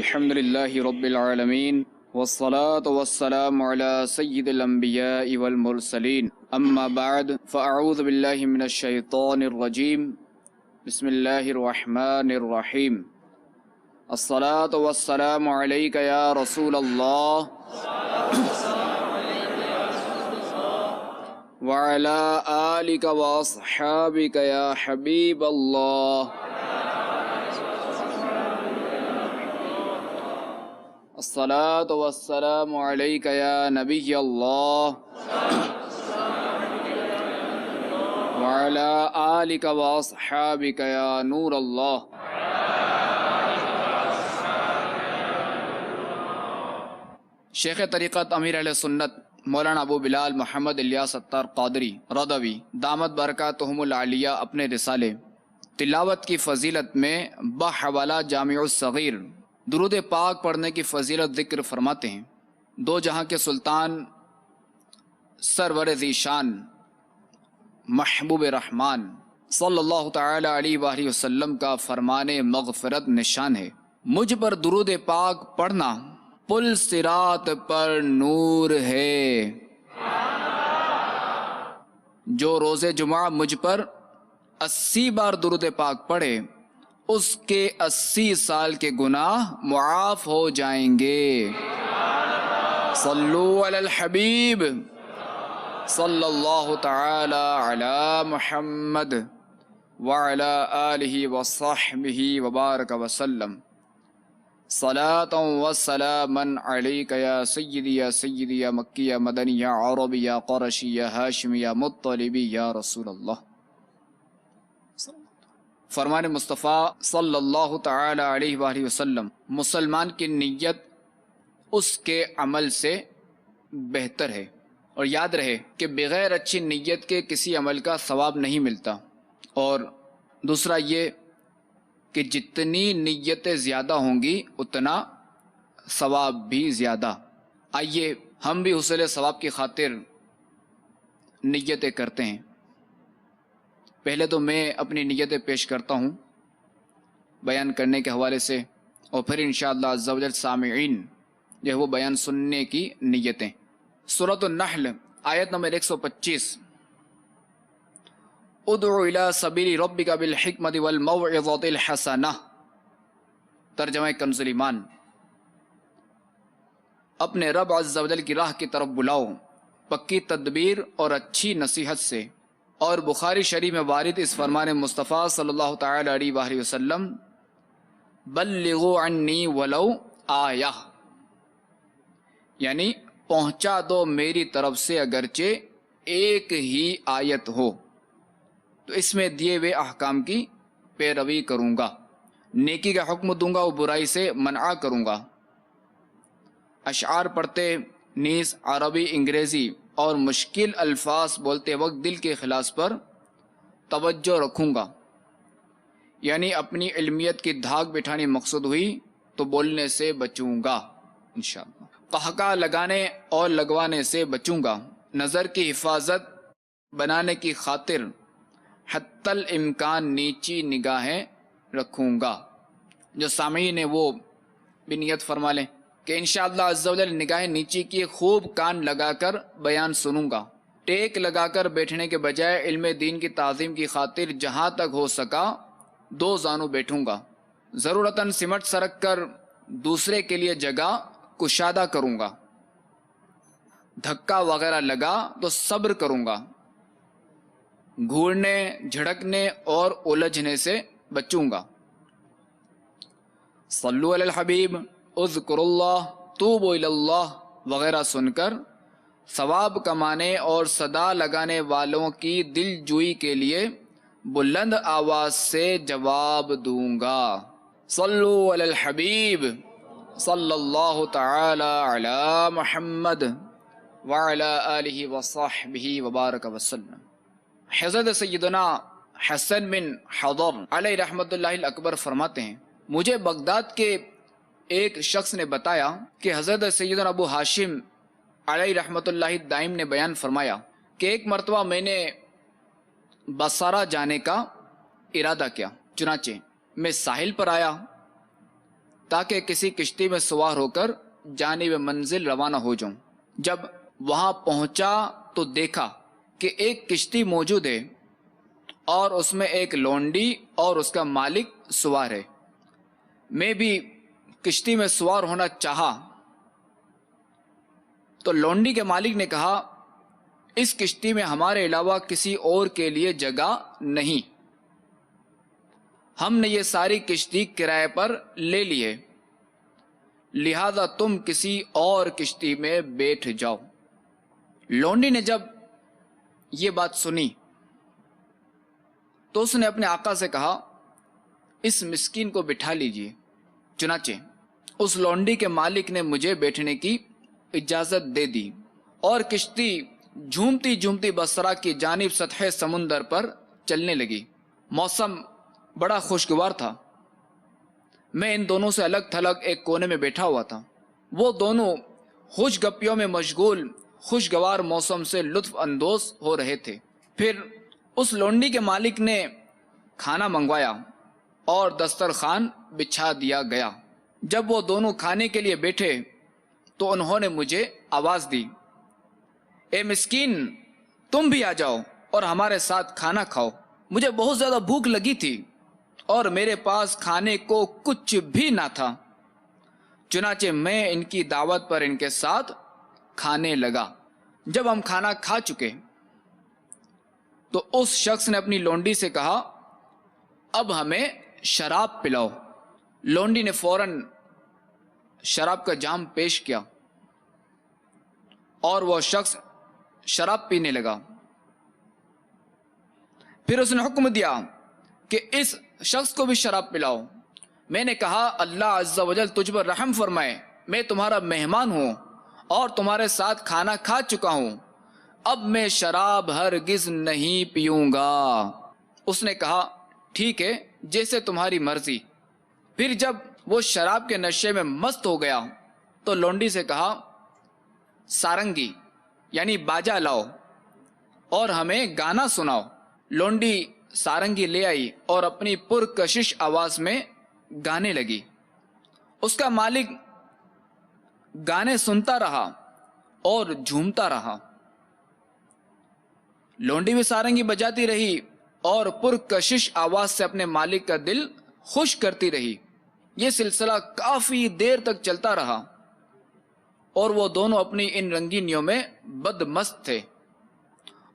الحمد لله رب العالمين والصلاة والسلام على سيد الأنبياء والمرسلين أما بعد فأعوذ بالله من الشيطان الرجيم بسم الله الرحمن الرحيم الصلاة والسلام عليك يا رسول الله وعلى آلك وأصحابك يا حبيب الله الصلاة والسلام عليك يا نبي الله وعلى آلك وأصحابك يا نور الله. شیخ طریقت امیر اہل سنت مولانا ابو بلال محمد الیاس ستار قادری رضوی دامت برکاتہم العالیہ اپنے رسالے تلاوت کی فضیلت میں بحوالہ جامع الصغیر درود پاک پڑھنے کی فضیلت ذکر فرماتے ہیں. دو جہاں کے سلطان سرور ذی شان محبوب رحمان صلی اللہ تعالی علیہ وآلہ وسلم کا فرمان مغفرت نشان ہے. مجھ پر درود پاک پڑھنا پل صراط پر نور ہے. جو روز جمعہ مجھ پر 80 بار درود پاک پڑھے اس کے 80 سال کے گناہ معاف ہو جائیں گے. صلو علی الحبیب صلی اللہ تعالی علی محمد وعلی آلہ وصحبہ وبارک وسلم. صلاۃ و سلاما علیک یا سیدی یا سیدی یا مکی یا مدنی یا عربی یا قرشی یا ہاشمی یا مطلبی یا رسول اللہ. فرمان مصطفیٰ صلی اللہ تعالی علیہ وآلہ وسلم مسلمان کی نیت اس کے عمل سے بہتر ہے. اور یاد رہے کہ بغیر اچھی نیت کے کسی عمل کا ثواب نہیں ملتا. اور دوسرا یہ کہ جتنی نیتیں زیادہ ہوں گی اتنا ثواب بھی زیادہ. آئیے ہم بھی حصول ثواب کی خاطر نیتیں کرتے ہیں. پہلے تو میں اپنی نیتیں پیش کرتا ہوں بیان کرنے کے حوالے سے، اور پھر انشاءاللہ عز و جل سامعین جو ہے وہ بیان سننے کی نیتیں. سورۃ النحل آیت نمبر 125. ادعو الی سبیل ربک بالحکمت والموعظۃ الحسنہ. ترجمہ کنز ایمان. اپنے رب عز و جل کی راہ کی طرف بلاؤ پکی تدبیر اور اچھی نصیحت سے. اور بخاری شریف میں وارد اس فرمان مصطفیٰ صلی اللہ تعالی علیہ وآلہ وسلم بلغوا عنی ولو آیہ، یعنی پہنچا دو میری طرف سے اگرچہ ایک ہی آیت ہو. تو اس میں دیے ہوئے احکام کی پیروی کروں گا، نیکی کا حکم دوں گا اور برائی سے منع کروں گا. اشعار پڑھتے نیز عربی انگریزی اور مشکل الفاظ بولتے وقت دل کے اخلاص پر توجہ رکھوں گا. یعنی اپنی علمیت کی دھاگ بٹھانی مقصود ہوئی تو بولنے سے بچوں گا انشاءاللہ. قہقہ لگانے اور لگوانے سے بچوں گا. نظر کی حفاظت بنانے کی خاطر حتی الامکان نیچی نگاہیں رکھوں گا. جو سامعین ہیں وہ بھی نیت فرما لیں کہ انشاءاللہ عز و جل نگاہیں نیچی کی خوب کان لگا کر بیان سنوں گا. ٹیک لگا کر بیٹھنے کے بجائے علم دین کی تعظیم کی خاطر جہاں تک ہو سکا 2 زانوں بیٹھوں گا. ضرورتاً سمٹ سرک کر دوسرے کے لیے جگہ کشادہ کروں گا. دھکا وغیرہ لگا تو صبر کروں گا. گھورنے جھڑکنے اور الجھنے سے بچوں گا. صلو علی الحبیب اذکر اللہ توبوا الی اللہ وغیرہ سن کر ثواب کمانے اور صدا لگانے والوں کی دل جوئی کے لیے بلند آواز سے جواب دوں گا. صلو علی الحبیب صلی اللہ تعالی علی محمد وعلی آلہ وصحبہ وبارک وسلم. حضرت سیدنا حسن بن حضر علیہ رحمت اللہ الاکبر فرماتے ہیں مجھے بغداد کے ایک شخص نے بتایا کہ حضرت سیدنا ابو ہاشم علیہ رحمت اللہ دائم نے بیان فرمایا کہ ایک مرتبہ میں نے بصرہ جانے کا ارادہ کیا. چنانچہ میں ساحل پر آیا تاکہ کسی کشتی میں سوار ہو کر جانب منزل روانہ ہو جاؤں۔ جب وہاں پہنچا تو دیکھا کہ ایک کشتی موجود ہے اور اس میں ایک لونڈی اور اس کا مالک سوار ہے۔ میں بھی کشتی میں سوار ہونا چاہا تو لونڈی کے مالک نے کہا، اس کشتی میں ہمارے علاوہ کسی اور کے لیے جگہ نہیں، ہم نے یہ ساری کشتی کرائے پر لے لی ہے، لہذا تم کسی اور کشتی میں بیٹھ جاؤ۔ لونڈی نے جب یہ بات سنی تو اس نے اپنے آقا سے کہا، اس مسکین کو بٹھا لیجئے۔ چنانچہ اس لونڈی کے مالک نے مجھے بیٹھنے کی اجازت دے دی اور کشتی جھومتی جھومتی بصرہ کی جانب سطح سمندر پر چلنے لگی۔ موسم بڑا خوشگوار تھا۔ میں ان دونوں سے الگ تھلگ ایک کونے میں بیٹھا ہوا تھا۔ وہ دونوں خوش گپیوں میں مشغول خوشگوار موسم سے لطف اندوز ہو رہے تھے۔ پھر اس لونڈی کے مالک نے کھانا منگوایا اور دسترخوان بچھا دیا گیا۔ جب وہ دونوں کھانے کے لیے بیٹھے تو انہوں نے مجھے آواز دی، اے مسکین، تم بھی آ جاؤ اور ہمارے ساتھ کھانا کھاؤ۔ مجھے بہت زیادہ بھوک لگی تھی اور میرے پاس کھانے کو کچھ بھی نہ تھا، چنانچہ میں ان کی دعوت پر ان کے ساتھ کھانے لگا۔ جب ہم کھانا کھا چکے تو اس شخص نے اپنی لونڈی سے کہا، اب ہمیں شراب پلاؤ۔ لونڈی نے فوراً شراب کا جام پیش کیا اور وہ شخص شراب پینے لگا۔ پھر اس نے حکم دیا کہ اس شخص کو بھی شراب پلاؤ۔ میں نے کہا، اللہ عز و جل تجھ پر رحم فرمائے، میں تمہارا مہمان ہوں اور تمہارے ساتھ کھانا کھا چکا ہوں، اب میں شراب ہرگز نہیں پیوں گا۔ اس نے کہا، ٹھیک ہے، جیسے تمہاری مرضی۔ پھر جب وہ شراب کے نشے میں مست ہو گیا تو لونڈی سے کہا، سارنگی یعنی باجا لاؤ اور ہمیں گانا سناؤ۔ لونڈی سارنگی لے آئی اور اپنی پرکشش آواز میں گانے لگی۔ اس کا مالک گانے سنتا رہا اور جھومتا رہا۔ لونڈی بھی سارنگی بجاتی رہی اور پرکشش آواز سے اپنے مالک کا دل خوش کرتی رہی۔ یہ سلسلہ کافی دیر تک چلتا رہا اور وہ دونوں اپنی ان رنگینیوں میں بدمست تھے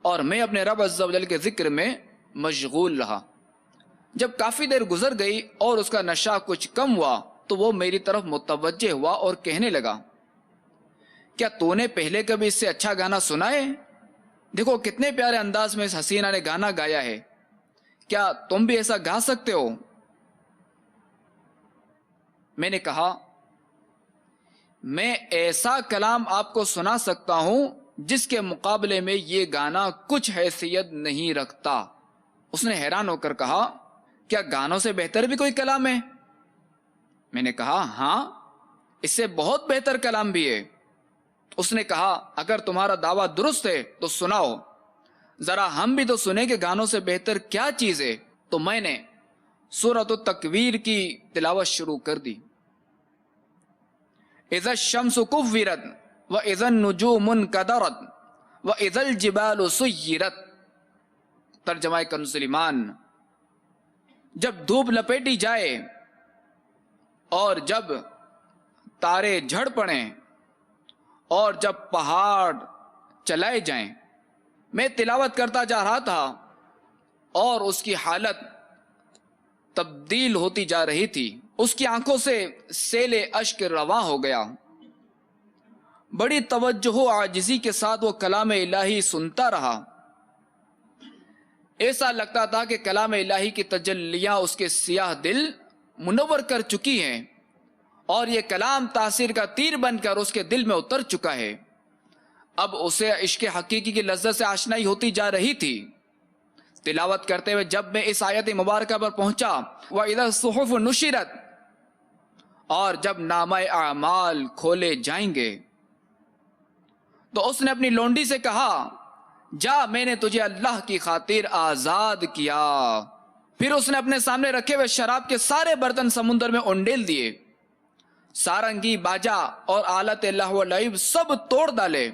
اور میں اپنے رب عز و جل کے ذکر میں مشغول رہا۔ جب کافی دیر گزر گئی اور اس کا نشہ کچھ کم ہوا تو وہ میری طرف متوجہ ہوا اور کہنے لگا، کیا تو نے پہلے کبھی اس سے اچھا گانا سنا ہے؟ دیکھو کتنے پیارے انداز میں اس حسینہ نے گانا گایا ہے، کیا تم بھی ایسا گا سکتے ہو؟ میں نے کہا، میں ایسا کلام آپ کو سنا سکتا ہوں جس کے مقابلے میں یہ گانا کچھ حیثیت نہیں رکھتا۔ اس نے حیران ہو کر کہا، کیا گانوں سے بہتر بھی کوئی کلام ہے؟ میں نے کہا، ہاں، اس سے بہت بہتر کلام بھی ہے۔ اس نے کہا، اگر تمہارا دعویٰ درست ہے تو سناؤ، ذرا ہم بھی تو سنیں کہ گانوں سے بہتر کیا چیز ہے۔ تو میں نے سورۃ التکویر کی تلاوت شروع کر دی۔ اذا الشمس کورت واذا النجوم انکدرت واذا الجبال سیرت۔ ترجمہ کنز ایمان، جب دھوپ لپیٹی جائے اور جب تارے جھڑ پڑیں اور جب پہاڑ چلائے جائیں۔ میں تلاوت کرتا جا رہا تھا اور اس کی حالت تبدیل ہوتی جا رہی تھی۔ اس کی آنکھوں سے سیل اشک رواں ہو گیا۔ بڑی توجہ و عاجزی کے ساتھ وہ کلام الہی سنتا رہا۔ ایسا لگتا تھا کہ کلام الہی کی تجلیاں اس کے سیاہ دل منور کر چکی ہیں اور یہ کلام تاثیر کا تیر بن کر اس کے دل میں اتر چکا ہے۔ اب اسے عشق حقیقی کی لذت سے آشنائی ہوتی جا رہی تھی۔ تلاوت کرتے ہوئے جب میں اس آیت مبارکہ پر پہنچا، وَإِذَا الصُّحُفُ نُشِرَتْ، اور جب نامہ اعمال کھولے جائیں گے، تو اس نے اپنی لونڈی سے کہا، جا، میں نے تجھے اللہ کی خاطر آزاد کیا۔ پھر اس نے اپنے سامنے رکھے ہوئے شراب کے سارے برتن سمندر میں انڈیل دیے سارنگی باجا اور آلت لہو و لعب سب توڑ ڈالے.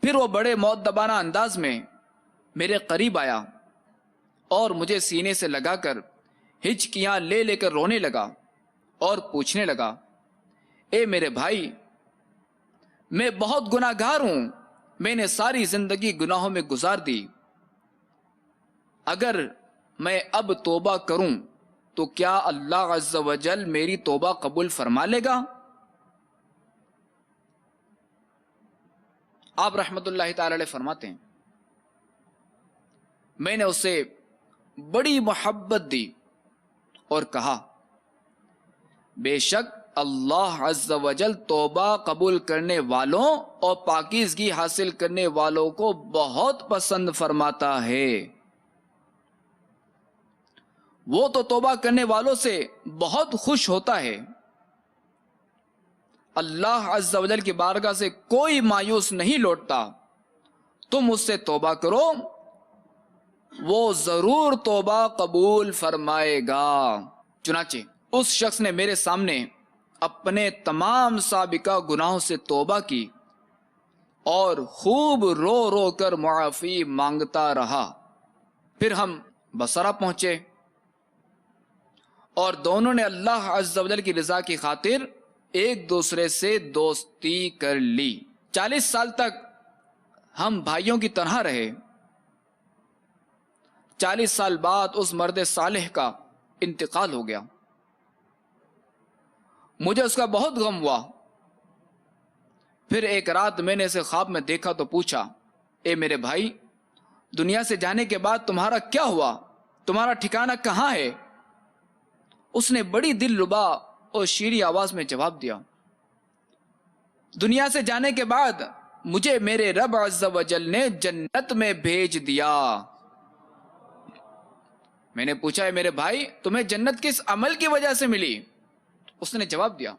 پھر وہ بڑے مؤدبانہ انداز میں میرے قریب آیا اور مجھے سینے سے لگا کر ہچکیاں لے لے کر رونے لگا اور پوچھنے لگا، اے میرے بھائی، میں بہت گناہ گار ہوں، میں نے ساری زندگی گناہوں میں گزار دی. اگر میں اب توبہ کروں تو کیا اللہ عز و جل میری توبہ قبول فرما لے گا؟ آپ رحمت اللہ تعالی علیہ فرماتے ہیں، میں نے اسے بڑی محبت دی اور کہا، بے شک اللہ عز و جل توبہ قبول کرنے والوں اور پاکیزگی حاصل کرنے والوں کو بہت پسند فرماتا ہے. وہ تو توبہ کرنے والوں سے بہت خوش ہوتا ہے. اللہ عز و جل کی بارگاہ سے کوئی مایوس نہیں لوٹتا. تم اس سے توبہ کرو، وہ ضرور توبہ قبول فرمائے گا. چنانچہ اس شخص نے میرے سامنے اپنے تمام سابقہ گناہوں سے توبہ کی اور خوب رو رو کر معافی مانگتا رہا. پھر ہم بصرہ پہنچے اور دونوں نے اللہ عز و جل کی رضا کی خاطر ایک دوسرے سے دوستی کر لی. 40 سال تک ہم بھائیوں کی طرح رہے. 40 سال بعد اس مرد صالح کا انتقال ہو گیا. مجھے اس کا بہت غم ہوا. پھر ایک رات میں نے اسے خواب میں دیکھا تو پوچھا، اے میرے بھائی، دنیا سے جانے کے بعد تمہارا کیا ہوا؟ تمہارا ٹھکانہ کہاں ہے؟ اس نے بڑی دل ربا اور شیریں آواز میں جواب دیا، دنیا سے جانے کے بعد مجھے میرے رب عز و جل نے جنت میں بھیج دیا. میں نے پوچھا، اے میرے بھائی، تمہیں جنت کس عمل کی وجہ سے ملی؟ اس نے جواب دیا،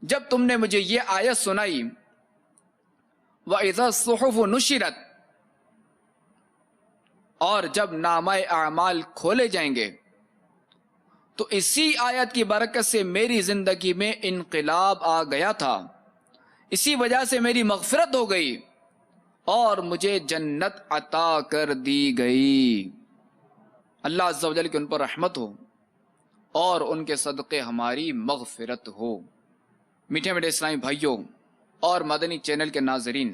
جب تم نے مجھے یہ آیت سنائی، وَإِذَا الصُّحُفُ نُشِرَتْ، اور جب نامہ اعمال کھولے جائیں گے، تو اسی آیت کی برکت سے میری زندگی میں انقلاب آ گیا تھا. اسی وجہ سے میری مغفرت ہو گئی اور مجھے جنت عطا کر دی گئی. اللہ عز و جل کی ان پر رحمت ہو اور ان کے صدقے ہماری مغفرت ہو. میٹھے میٹھے اسلامی بھائیوں اور مدنی چینل کے ناظرین،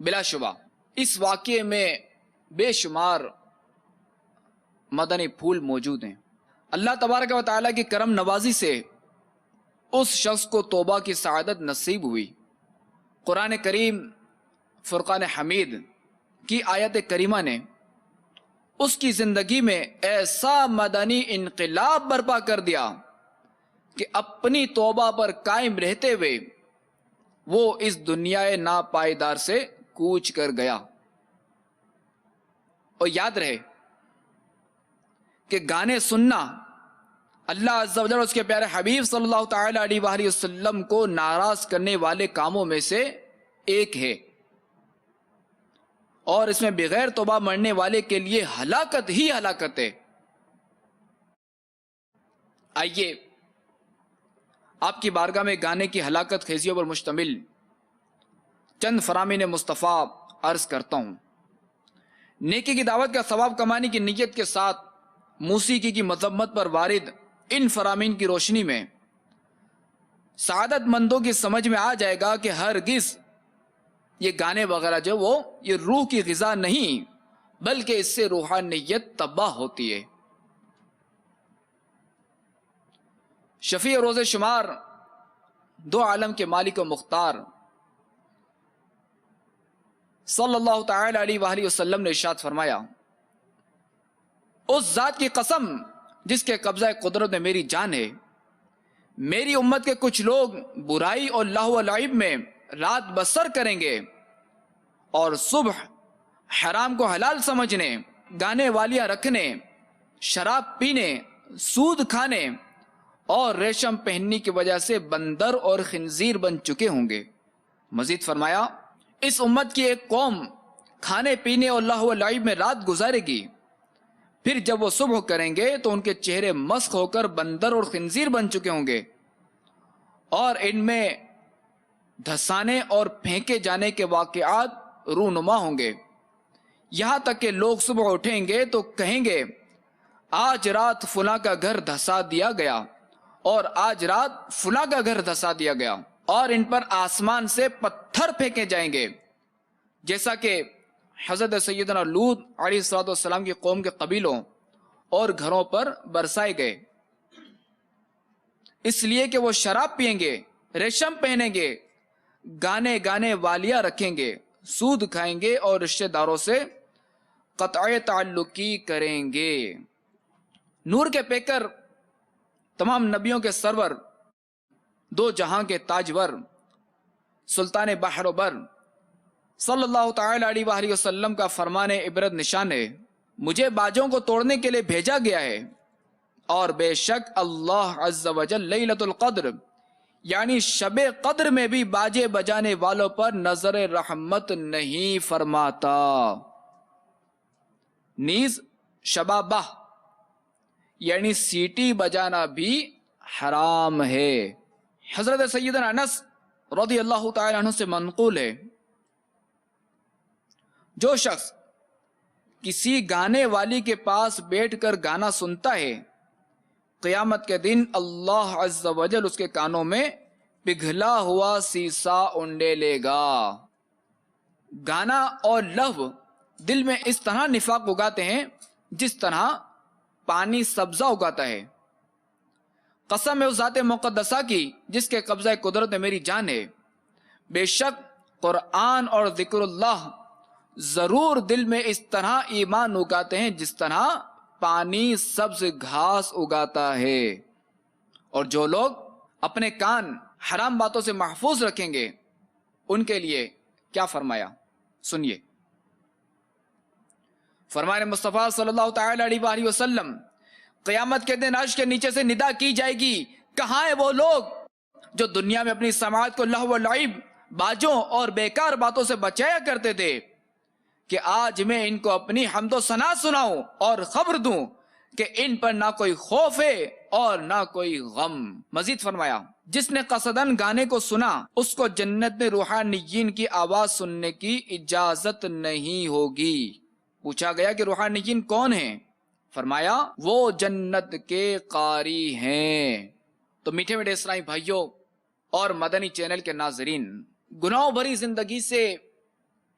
بلا شبہ اس واقعے میں بے شمار مدنی پھول موجود ہیں. اللہ تبارک و تعالیٰ کی کرم نوازی سے اس شخص کو توبہ کی سعادت نصیب ہوئی. قرآن کریم فرقان حمید کی آیت کریمہ نے اس کی زندگی میں ایسا مدنی انقلاب برپا کر دیا کہ اپنی توبہ پر قائم رہتے ہوئے وہ اس دنیا ناپائیدار سے کوچ کر گیا. اور یاد رہے کہ گانے سننا اللہ عز و جل اور اس کے پیارے حبیب صلی اللہ تعالی علیہ وآلہ وسلم کو ناراض کرنے والے کاموں میں سے ایک ہے، اور اس میں بغیر توبہ مرنے والے کے لیے ہلاکت ہی ہلاکت ہے. آئیے آپ کی بارگاہ میں گانے کی ہلاکت خیزیوں پر مشتمل چند فرامین مصطفیٰ عرض کرتا ہوں. نیکی کی دعوت کا ثواب کمانے کی نیت کے ساتھ موسیقی کی مذمت پر وارد ان فرامین کی روشنی میں سعادت مندوں کی سمجھ میں آ جائے گا کہ ہرگز یہ گانے وغیرہ جو وہ یہ روح کی غذا نہیں، بلکہ اس سے روحانیت تباہ ہوتی ہے. شفیع روز شمار دو عالم کے مالک و مختار صلی اللہ تعالی علیہ وآلہ وسلم نے ارشاد فرمایا، اس ذات کی قسم جس کے قبضہ قدرت میں میری جان ہے، میری امت کے کچھ لوگ برائی اور لہو و لعب میں رات بسر کریں گے اور صبح حرام کو حلال سمجھنے، گانے والیاں رکھنے، شراب پینے، سود کھانے اور ریشم پہننے کی وجہ سے بندر اور خنزیر بن چکے ہوں گے. مزید فرمایا، اس امت کی ایک قوم کھانے پینے اور لہو و لعب میں رات گزارے گی، پھر جب وہ صبح کریں گے تو ان کے چہرے مسخ ہو کر بندر اور خنزیر بن چکے ہوں گے، اور ان میں دھسانے اور پھینکے جانے کے واقعات رونما ہوں گے، یہاں تک کہ لوگ صبح اٹھیں گے تو کہیں گے آج رات فلاں کا گھر دھسا دیا گیا، اور آج رات فلاں کا گھر دھسا دیا گیا، اور ان پر آسمان سے پتھر پھینکے جائیں گے، جیسا کہ حضرت سیدنا لوط علیہ السلام کی قوم کے قبیلوں اور گھروں پر برسائے گئے، اس لیے کہ وہ شراب پئیں گے، ریشم پہنیں گے، گانے گانے والیاں رکھیں گے، سود کھائیں گے اور رشتہ داروں سے قطع تعلقی کریں گے۔ نور کے پیکر، تمام نبیوں کے سرور، دو جہاں کے تاجور، سلطان بحر و بر صلی اللہ تعالی علیہ وآلہ وسلم کا فرمان عبرت نشان ہے، مجھے باجوں کو توڑنے کے لیے بھیجا گیا ہے، اور بے شک اللہ عز و جل لیلۃ القدر یعنی شب قدر میں بھی باجے بجانے والوں پر نظر رحمت نہیں فرماتا، نیز شبابہ یعنی سیٹی بجانا بھی حرام ہے۔ حضرت سیدنا انس رضی اللہ تعالی عنہ سے منقول ہے، جو شخص کسی گانے والی کے پاس بیٹھ کر گانا سنتا ہے، قیامت کے دن اللہ عز و جل اس کے کانوں میں پگھلا ہوا سیسا اونڈے لے گا۔ گانا اور لہو دل میں اس طرح نفاق اگاتے ہیں جس طرح پانی سبزہ اگاتا ہے۔ قسم ہے اس ذات مقدسہ کی جس کے قبضہ قدرت میں میری جان ہے، بے شک قرآن اور ذکر اللہ ضرور دل میں اس طرح ایمان اگاتے ہیں جس طرح پانی سبز گھاس اگاتا ہے۔ اور جو لوگ اپنے کان حرام باتوں سے محفوظ رکھیں گے ان کے لیے کیا فرمایا، سنیے۔ فرمان مصطفیٰ صلی اللہ تعالی علیہ وآلہ وسلم، قیامت کے دن عرش کے نیچے سے ندا کی جائے گی، کہاں ہیں وہ لوگ جو دنیا میں اپنی سماعت کو لہو و لعب، باجوں اور بیکار باتوں سے بچایا کرتے تھے، کہ آج میں ان کو اپنی حمد و ثنا سناؤں اور خبر دوں کہ ان پر نہ کوئی خوف ہے اور نہ کوئی غم۔ مزید فرمایا، جس نے قصدن گانے کو سنا اس کو جنت میں روحانیین کی آواز سننے کی اجازت نہیں ہوگی۔ پوچھا گیا کہ روحانیین کون ہیں؟ فرمایا وہ جنت کے قاری ہیں۔ تو میٹھے میٹھے اسلامی بھائیوں اور مدنی چینل کے ناظرین، گناہوں بھری زندگی سے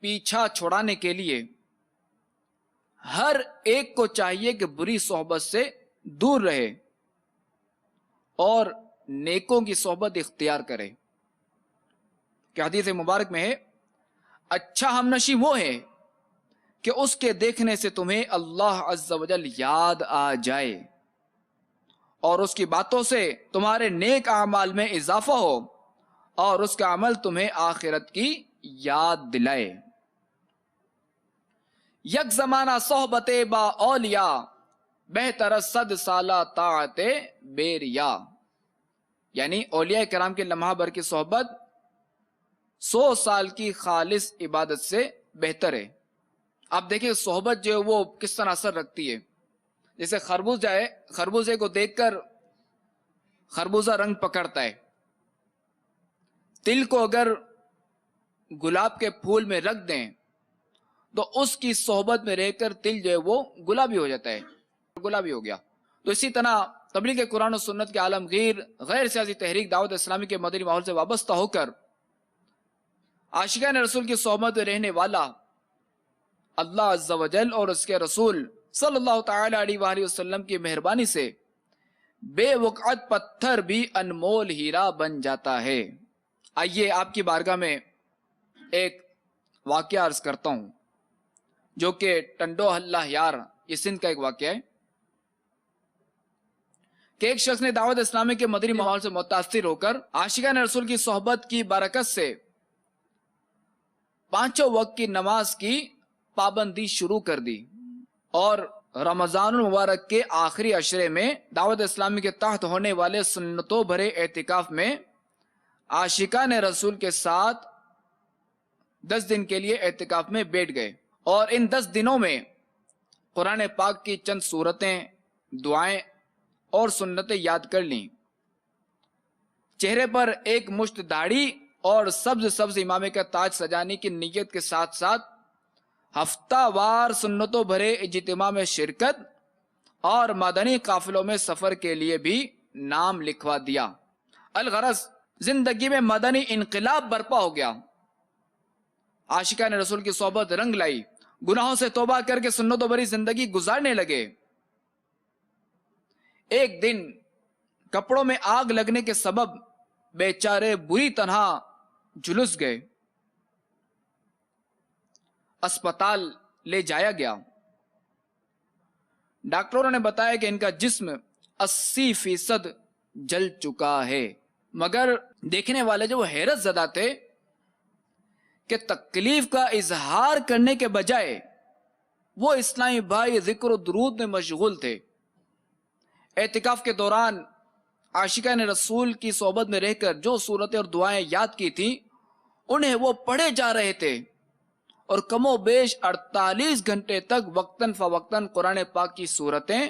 پیچھا چھڑانے کے لیے ہر ایک کو چاہیے کہ بری صحبت سے دور رہے اور نیکوں کی صحبت اختیار کرے، کہ حدیث مبارک میں ہے، اچھا ہمنشیں وہ ہے کہ اس کے دیکھنے سے تمہیں اللہ عز و جل یاد آ جائے اور اس کی باتوں سے تمہارے نیک اعمال میں اضافہ ہو اور اس کا عمل تمہیں آخرت کی یاد دلائے۔ یک زمانہ صحبت با اولیاء، بہتر صد سالہ طاعت بیریا، یعنی اولیاء کرام کے لمحہ بھر کی صحبت 100 سال کی خالص عبادت سے بہتر ہے۔ آپ دیکھیں صحبت جو ہے وہ کس طرح اثر رکھتی ہے، جیسے خربوزہ ہے، خربوزے کو دیکھ کر خربوزہ رنگ پکڑتا ہے، تل کو اگر گلاب کے پھول میں رکھ دیں تو اس کی صحبت میں رہ کر تل جو ہے وہ گلابی ہو جاتا ہے، گلابی ہو گیا۔ تو اسی طرح تبلیغ قرآن و سنت کے عالمگیر، غیر سیاسی تحریک دعوت اسلامی کے مدنی ماحول سے وابستہ ہو کر عاشقان رسول کی صحبت میں رہنے والا اللہ عز و جل اور اس کے رسول صلی اللہ تعالی علیہ وآلہ وسلم کی مہربانی سے بے وقعت پتھر بھی انمول ہیرا بن جاتا ہے۔ آئیے آپ کی بارگاہ میں ایک واقعہ عرض کرتا ہوں جو کہ ٹنڈو اللہ یار، یہ سندھ کا ایک واقعہ ہے، کہ ایک شخص نے دعوت اسلامی کے مدنی ماحول سے متاثر ہو کر عاشقان رسول کی صحبت کی برکت سے 5 وقت کی نماز کی پابندی شروع کر دی، اور رمضان المبارک کے آخری عشرے میں دعوت اسلامی کے تحت ہونے والے سنتوں بھرے اعتکاف میں عاشقان رسول کے ساتھ 10 دن کے لیے اعتکاف میں بیٹھ گئے، اور ان 10 دنوں میں قرآن پاک کی چند صورتیں، دعائیں اور سنتیں یاد کر لیں، چہرے پر ایک مشت داڑھی اور سبز سبز امامے کا تاج سجانے کی نیت کے ساتھ ساتھ ہفتہ وار سنتوں بھرے اجتماع میں شرکت اور مدنی قافلوں میں سفر کے لیے بھی نام لکھوا دیا۔ الغرض زندگی میں مدنی انقلاب برپا ہو گیا، عاشقان رسول کی صحبت رنگ لائی، گناہوں سے توبہ کر کے سنتوں بھری زندگی گزارنے لگے۔ ایک دن کپڑوں میں آگ لگنے کے سبب بیچارے بری طرح جھلس گئے، اسپتال لے جایا گیا۔ ڈاکٹروں نے بتایا کہ ان کا جسم 80% جل چکا ہے، مگر دیکھنے والے جو حیرت زدہ تھے کہ تکلیف کا اظہار کرنے کے بجائے وہ اسلامی بھائی ذکر و درود میں مشغول تھے۔ اعتکاف کے دوران عاشقان رسول کی صحبت میں رہ کر جو صورتیں اور دعائیں یاد کی تھیں انہیں وہ پڑھے جا رہے تھے، اور کم و بیش 48 گھنٹے تک وقتاً فوقتاً قرآن پاک کی صورتیں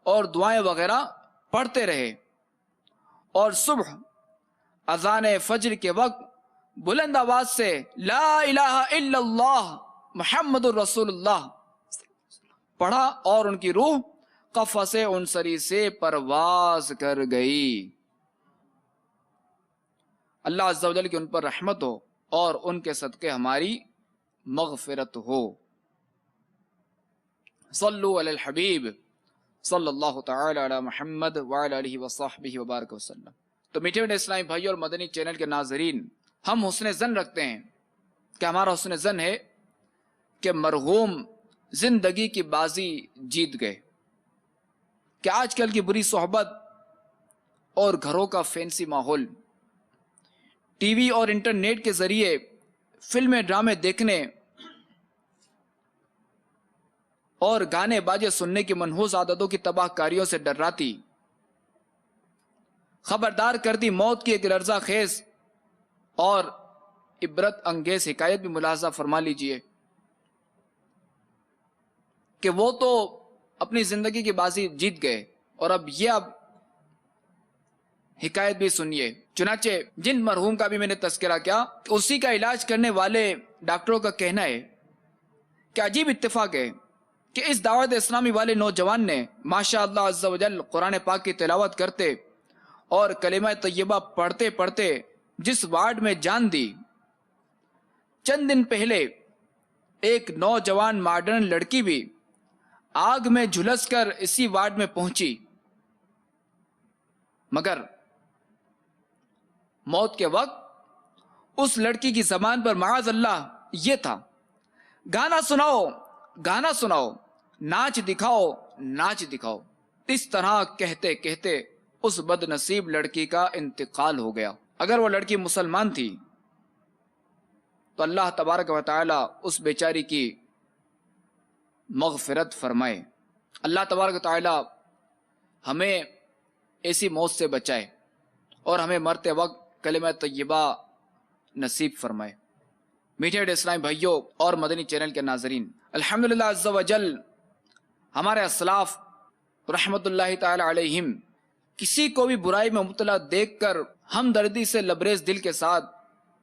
اور دعائیں وغیرہ پڑھتے رہے، اور صبح اذان فجر کے وقت بلند آواز سے لا الہ الا اللہ محمد الرسول اللہ پڑھا، اور ان کی روح قفس عنصری سے پرواز کر گئی۔ اللہ عز و جل کی ان پر رحمت ہو اور ان کے صدقے ہماری مغفرت ہو۔ صلو علی الحبیب صلی اللہ تعالی علی محمد وعلی آلہ وصحبہ وبارک وسلم۔ تو میٹھے میٹھے اسلامی بھائی اور مدنی چینل کے ناظرین، ہم حسن ظن رکھتے ہیں کہ ہمارا حسن ظن ہے کہ مرحوم زندگی کی بازی جیت گئے، کہ آج کل کی بری صحبت اور گھروں کا فینسی ماحول، ٹی وی اور انٹرنیٹ کے ذریعے فلمیں ڈرامے دیکھنے اور گانے باجے سننے کی منحوس عادتوں کی تباہ کاریوں سے ڈراتی، خبردار کرتی موت کی ایک لرزہ خیز اور عبرت انگیز حکایت بھی ملاحظہ فرما لیجئے کہ وہ تو اپنی زندگی کی بازی جیت گئے، اور اب حکایت بھی سنیے۔ چنانچہ جن مرحوم کا بھی میں نے تذکرہ کیا، اسی کا علاج کرنے والے ڈاکٹروں کا کہنا ہے کہ عجیب اتفاق ہے کہ اس دعوت اسلامی والے نوجوان نے ماشاء اللہ عز و جل قرآن پاک کی تلاوت کرتے اور کلمہ طیبہ پڑھتے پڑھتے جس وارڈ میں جان دی، چند دن پہلے ایک نوجوان ماڈرن لڑکی بھی آگ میں جھلس کر اسی وارڈ میں پہنچی، مگر موت کے وقت اس لڑکی کی زبان پر معاذ اللہ یہ تھا، گانا سناؤ گانا سناؤ، ناچ دکھاؤ ناچ دکھاؤ۔ اس طرح کہتے کہتے اس بد نصیب لڑکی کا انتقال ہو گیا۔ اگر وہ لڑکی مسلمان تھی تو اللہ تبارک و تعالی اس بیچاری کی مغفرت فرمائے۔ اللہ تبارک و تعالی ہمیں ایسی موت سے بچائے اور ہمیں مرتے وقت کلمہ طیبہ نصیب فرمائے۔ میٹھے میٹھے اسلامی بھائیوں اور مدنی چینل کے ناظرین، الحمدللہ عز و جل ہمارے اسلاف رحمت اللہ تعالی علیہم کسی کو بھی برائی میں مبتلا دیکھ کر ہمدردی سے لبریز دل کے ساتھ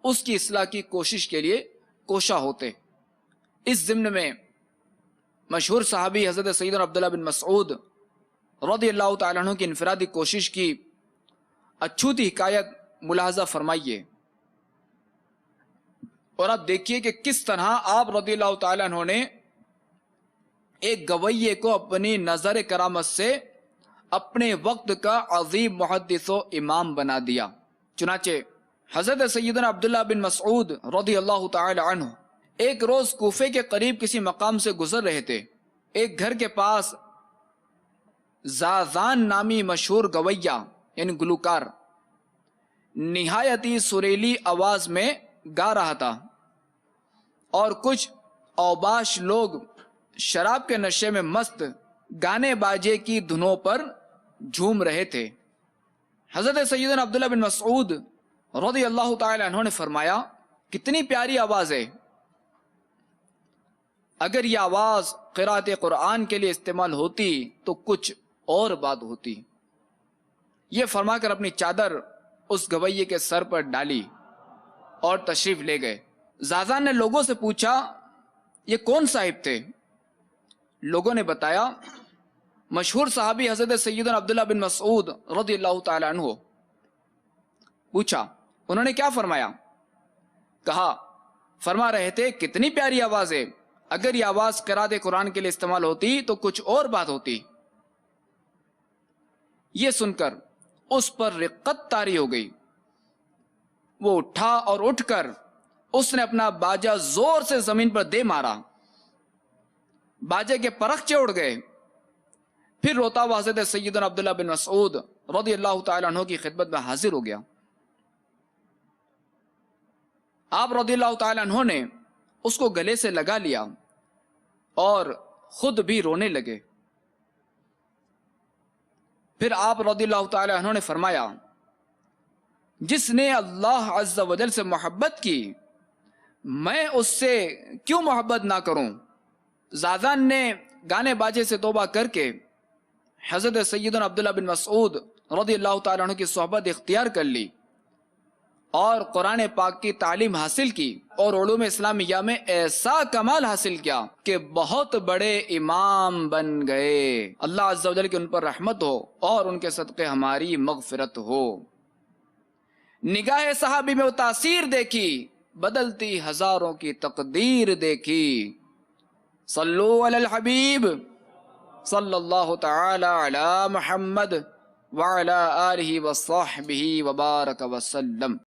اس کی اصلاح کی کوشش کے لیے کوشاں ہوتے۔ اس ضمن میں مشہور صحابی حضرت سیدنا عبداللہ بن مسعود رضی اللہ تعالیٰ عنہ کی انفرادی کوشش کی اچھوتی حکایت ملاحظہ فرمائیے، اور آپ دیکھیے کہ کس طرح آپ رضی اللہ تعالیٰ عنہ نے ایک گویے کو اپنی نظر کرامت سے اپنے وقت کا عظیم محدث و امام بنا دیا۔ چنانچہ حضرت سیدنا عبداللہ بن مسعود رضی اللہ تعالی عنہ ایک روز کوفے کے قریب کسی مقام سے گزر رہے تھے۔ ایک گھر کے پاس زازان نامی مشہور گویہ یعنی گلوکار نہایتی سریلی آواز میں گا رہا تھا، اور کچھ اوباش لوگ شراب کے نشے میں مست گانے باجے کی دھنوں پر جھوم رہے تھے۔ حضرت سیدنا عبداللہ بن مسعود رضی اللہ تعالی عنہ نے فرمایا، کتنی پیاری آواز ہے، اگر یہ آواز قرات قرآن کے لیے استعمال ہوتی تو کچھ اور بات ہوتی۔ یہ فرما کر اپنی چادر اس گویے کے سر پر ڈالی اور تشریف لے گئے۔ زازان نے لوگوں سے پوچھا یہ کون صاحب تھے؟ لوگوں نے بتایا مشہور صحابی حضرت سیدنا عبداللہ بن مسعود رضی اللہ تعالی عنہ۔ پوچھا انہوں نے کیا فرمایا؟ کہا فرما رہے تھے کتنی پیاری آواز ہے، اگر یہ آواز قرات قرآن کے لیے استعمال ہوتی تو کچھ اور بات ہوتی۔ یہ سن کر اس پر رقت طاری ہو گئی۔ وہ اٹھا اور اٹھ کر اس نے اپنا باجا زور سے زمین پر دے مارا، باجے کے پرخچے اڑ گئے۔ پھر روتا ہوا حضرت سیدنا عبداللہ بن مسعود رضی اللہ تعالیٰ عنہ کی خدمت میں حاضر ہو گیا۔ آپ رضی اللہ تعالیٰ عنہ نے اس کو گلے سے لگا لیا اور خود بھی رونے لگے۔ پھر آپ رضی اللہ تعالیٰ عنہ نے فرمایا جس نے اللہ عز و جل سے محبت کی میں اس سے کیوں محبت نہ کروں؟ زازان نے گانے باجے سے توبہ کر کے حضرت سیدنا عبداللہ بن مسعود رضی اللہ تعالیٰ عنہ کی صحبت اختیار کر لی اور قرآن پاک کی تعلیم حاصل کی اور علوم اسلامیہ میں ایسا کمال حاصل کیا کہ بہت بڑے امام بن گئے۔ اللہ عز و جل کی ان پر رحمت ہو اور ان کے صدقے ہماری مغفرت ہو۔ نگاہ صحابی میں وہ تاثیر دیکھی، بدلتی ہزاروں کی تقدیر دیکھی۔ صلو علی الحبیب صلی اللہ تعالی علی محمد وعلی آلہ وصحبہ وبارک وسلم۔